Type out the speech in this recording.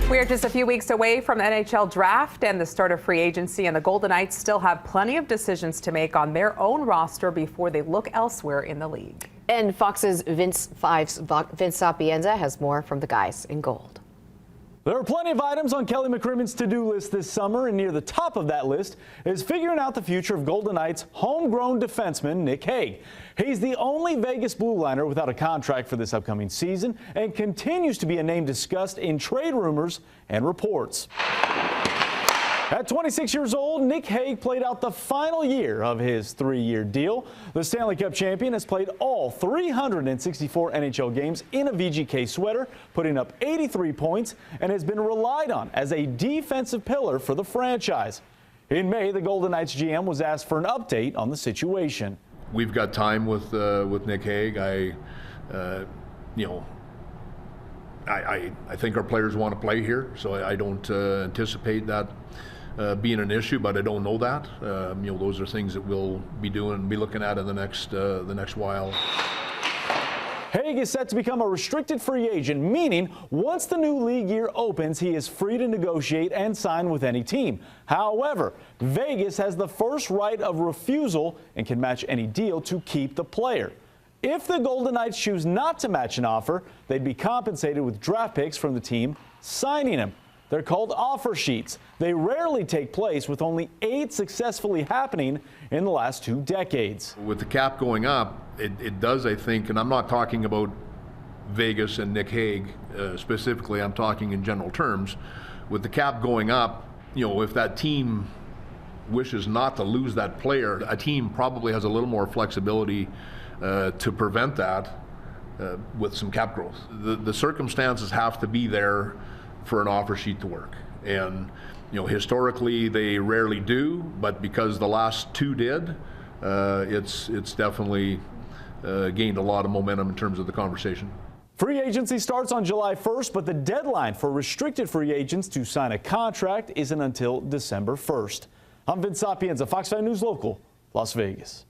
We are just a few weeks away from the NHL draft and the start of free agency, and the Golden Knights still have plenty of decisions to make on their own roster before they look elsewhere in the league. And Fox's Vince Sapienza has more from the guys in gold. There are plenty of items on Kelly McCrimmon's to-do list this summer, and near the top of that list is figuring out the future of Golden Knights homegrown defenseman Nic Hague. He's the only Vegas blue liner without a contract for this upcoming season and continues to be a name discussed in trade rumors and reports. At 26 years old, Nic Hague played out the final year of his three-year deal. The Stanley Cup champion has played all 364 NHL games in a VGK sweater, putting up 83 points, and has been relied on as a defensive pillar for the franchise. In May, the Golden Knights GM was asked for an update on the situation. We've got time with Nic Hague. I think our players want to play here, so I don't anticipate that being an issue, but I don't know that. Those are things that we'll be looking at in the next while. Hague is set to become a restricted free agent, meaning once the new league year opens, he is free to negotiate and sign with any team. However, Vegas has the first right of refusal and can match any deal to keep the player. If the Golden Knights choose not to match an offer, they'd be compensated with draft picks from the team signing him. They're called offer sheets. They rarely take place, with only 8 successfully happening in the last 2 decades. With the cap going up, it does, I think, and I'm not talking about Vegas and Nic Hague specifically, I'm talking in general terms. With the cap going up, if that team wishes not to lose that player, a team probably has a little more flexibility to prevent that with some cap growth. The circumstances have to be there for an offer sheet to work, and historically they rarely do, but because the last 2 did, it's definitely gained a lot of momentum in terms of the conversation. Free agency starts on July 1st, but the deadline for restricted free agents to sign a contract isn't until December 1st. I'm Vince Sapienza, Fox 5 News Local, Las Vegas.